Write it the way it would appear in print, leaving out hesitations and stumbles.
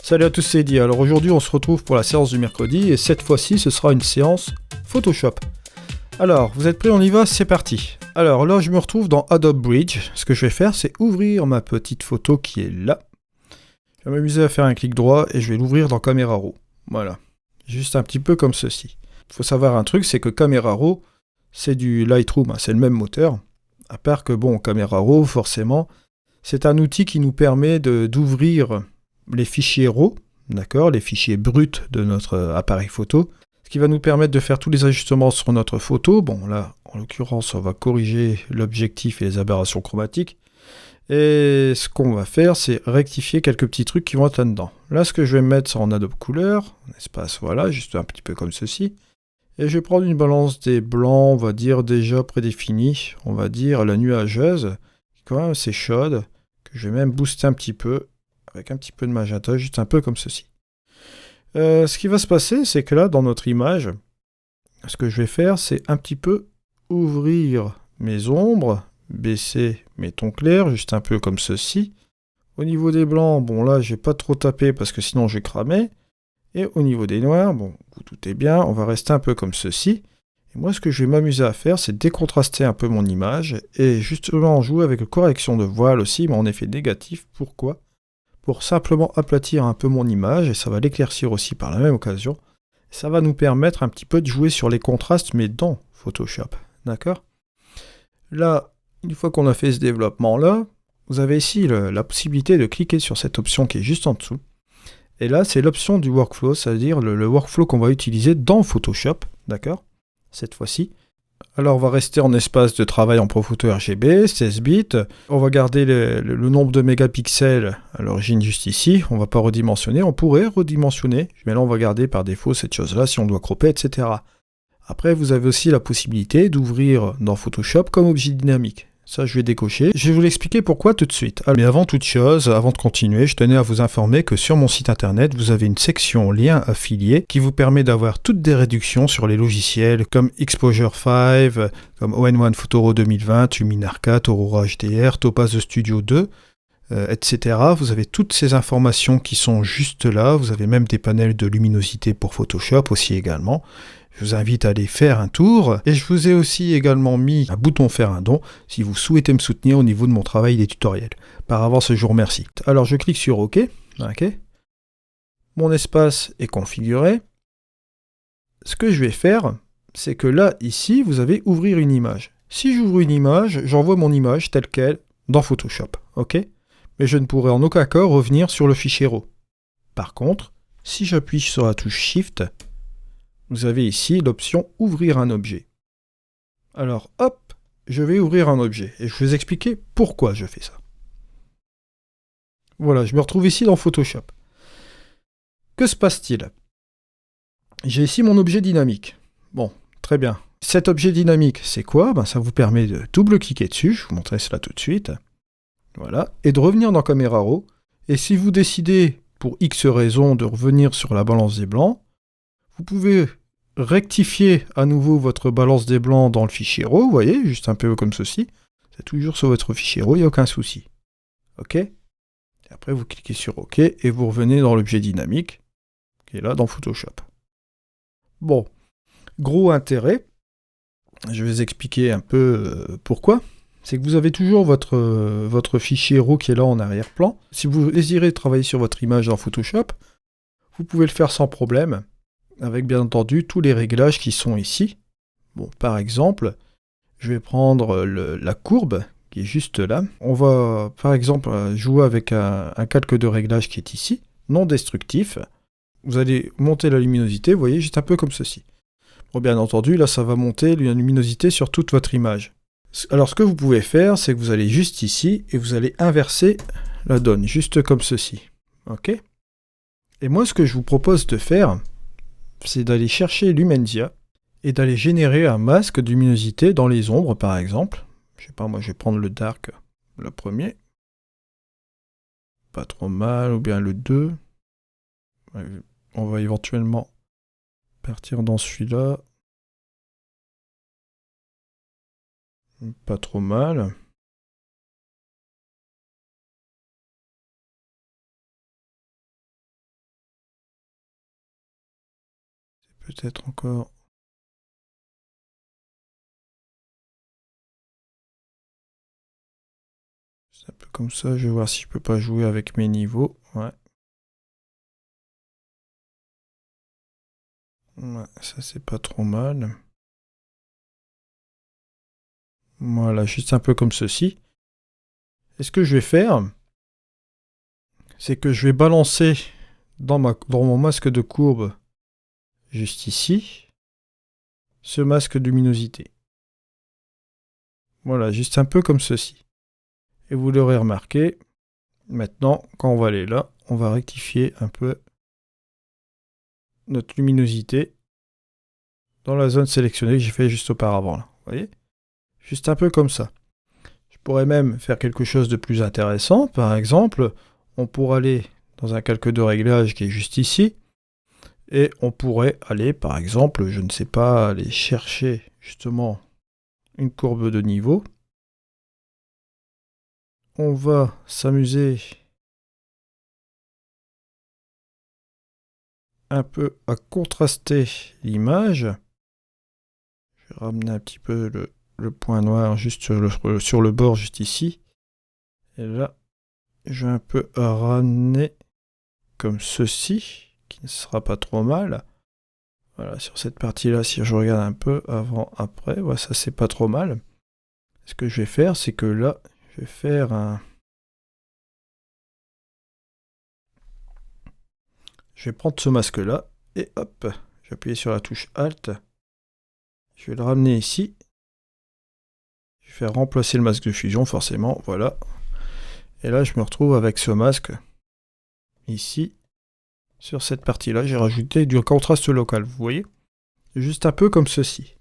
Salut à tous, c'est Eddy. Alors aujourd'hui on se retrouve pour la séance du mercredi et cette fois-ci ce sera une séance Photoshop. Alors vous êtes prêts, on y va, c'est parti. Alors là je me retrouve dans Adobe Bridge. Ce que je vais faire c'est ouvrir ma petite photo qui est là. Je vais m'amuser à faire un clic droit et je vais l'ouvrir dans Camera Raw. Voilà, juste un petit peu comme ceci. Il faut savoir un truc, c'est que Camera Raw c'est du Lightroom, c'est le même moteur. À part que bon, Camera Raw forcément c'est un outil qui nous permet d'ouvrir les fichiers RAW, d'accord, les fichiers bruts de notre appareil photo, ce qui va nous permettre de faire tous les ajustements sur notre photo. Bon, là, en l'occurrence, on va corriger l'objectif et les aberrations chromatiques. Et ce qu'on va faire, c'est rectifier quelques petits trucs qui vont être là-dedans. Là, ce que je vais mettre, c'est en Adobe Couleur, en espace, voilà, juste un petit peu comme ceci. Et je vais prendre une balance des blancs, on va dire déjà prédéfinie, on va dire la nuageuse, qui est quand même assez chaude, que je vais même booster un petit peu, avec un petit peu de magenta, juste un peu comme ceci. Ce qui va se passer, c'est que là, dans notre image, ce que je vais faire, c'est un petit peu ouvrir mes ombres, baisser mes tons clairs, juste un peu comme ceci. Au niveau des blancs, bon là, je vais pas trop taper parce que sinon je vais cramer. Et au niveau des noirs, bon, vous doutez bien, on va rester un peu comme ceci. Et moi, ce que je vais m'amuser à faire, c'est décontraster un peu mon image et justement jouer avec la correction de voile aussi, mais en effet négatif. Pourquoi ? Pour simplement aplatir un peu mon image et ça va l'éclaircir aussi par la même occasion. Ça va nous permettre un petit peu de jouer sur les contrastes, mais dans Photoshop. D'accord ? Là, une fois qu'on a fait ce développement-là, vous avez ici la possibilité de cliquer sur cette option qui est juste en dessous. Et là, c'est l'option du workflow, c'est-à-dire le workflow qu'on va utiliser dans Photoshop, d'accord ? Cette fois-ci. Alors, on va rester en espace de travail en ProPhoto RGB, 16 bits. On va garder le nombre de mégapixels à l'origine juste ici. On ne va pas redimensionner. On pourrait redimensionner, mais là, on va garder par défaut cette chose-là si on doit cropper, etc. Après, vous avez aussi la possibilité d'ouvrir dans Photoshop comme objet dynamique. Ça, je vais décocher. Je vais vous l'expliquer pourquoi tout de suite. Mais avant toute chose, avant de continuer, je tenais à vous informer que sur mon site internet, vous avez une section lien affilié qui vous permet d'avoir toutes des réductions sur les logiciels comme Exposure 5, comme ON1 Photoro 2020, Luminar 4, Aurora HDR, Topaz Studio 2, etc. Vous avez toutes ces informations qui sont juste là. Vous avez même des panels de luminosité pour Photoshop aussi également. Je vous invite à aller faire un tour et je vous ai aussi également mis un bouton faire un don si vous souhaitez me soutenir au niveau de mon travail des tutoriels. Par avance, je vous remercie. Alors je clique sur OK. Mon espace est configuré. Ce que je vais faire, c'est que là, ici, vous avez ouvrir une image. Si j'ouvre une image, j'envoie mon image telle qu'elle dans Photoshop. OK ? Mais je ne pourrai en aucun cas revenir sur le fichier RAW. Par contre, si j'appuie sur la touche Shift, vous avez ici l'option « Ouvrir un objet ». Alors, hop, je vais ouvrir un objet. Et je vais vous expliquer pourquoi je fais ça. Voilà, je me retrouve ici dans Photoshop. Que se passe-t-il ? J'ai ici mon objet dynamique. Bon, très bien. Cet objet dynamique, c'est quoi ? Ça vous permet de double-cliquer dessus. Je vous montrerai cela tout de suite. Voilà. Et de revenir dans Camera Raw. Et si vous décidez, pour X raison, de revenir sur la balance des blancs, vous pouvez rectifier à nouveau votre balance des blancs dans le fichier RAW, vous voyez, juste un peu comme ceci. C'est toujours sur votre fichier RAW, il n'y a aucun souci. OK ? Et après, vous cliquez sur OK et vous revenez dans l'objet dynamique, qui est là dans Photoshop. Bon, gros intérêt, je vais vous expliquer un peu pourquoi. C'est que vous avez toujours votre fichier RAW qui est là en arrière-plan. Si vous désirez travailler sur votre image dans Photoshop, vous pouvez le faire sans problème, avec bien entendu tous les réglages qui sont ici. Bon, par exemple, je vais prendre la courbe qui est juste là. On va par exemple jouer avec un calque de réglage qui est ici, non destructif. Vous allez monter la luminosité, vous voyez, juste un peu comme ceci. Bon, bien entendu, là ça va monter la luminosité sur toute votre image. Alors ce que vous pouvez faire, c'est que vous allez juste ici et vous allez inverser la donne, juste comme ceci. Ok ? Et moi ce que je vous propose de faire, c'est d'aller chercher Lumensia et d'aller générer un masque de luminosité dans les ombres, par exemple. Je sais pas, moi je vais prendre le dark, le premier. Pas trop mal, ou bien le 2. On va éventuellement partir dans celui-là. Pas trop mal. peut-être encore. C'est un peu comme ça, je vais voir si je peux pas jouer avec mes niveaux. Ouais. Ouais, ça c'est pas trop mal. Voilà, juste un peu comme ceci. Et ce que je vais faire, c'est que je vais balancer dans mon masque de courbe, juste ici, ce masque de luminosité. Voilà, juste un peu comme ceci. Et vous l'aurez remarqué, maintenant, quand on va aller là, on va rectifier un peu notre luminosité dans la zone sélectionnée que j'ai fait juste auparavant. Là. Vous voyez? Juste un peu comme ça. Je pourrais même faire quelque chose de plus intéressant. Par exemple, on pourrait aller dans un calque de réglage qui est juste ici. Et on pourrait aller, par exemple, je ne sais pas, aller chercher justement une courbe de niveau. On va s'amuser un peu à contraster l'image. Je vais ramener un petit peu le point noir juste sur le bord, juste ici. Et là, je vais un peu ramener comme ceci, qui ne sera pas trop mal. Voilà, sur cette partie-là, si je regarde un peu avant, après, voilà, ça c'est pas trop mal. Ce que je vais faire, c'est que là, je vais faire un... Je vais prendre ce masque-là, et hop, je vais appuyer sur la touche Alt. Je vais le ramener ici. Je vais faire remplacer le masque de fusion, forcément, voilà. Et là, je me retrouve avec ce masque, ici. Sur cette partie-là, j'ai rajouté du contraste local, vous voyez? Juste un peu comme ceci.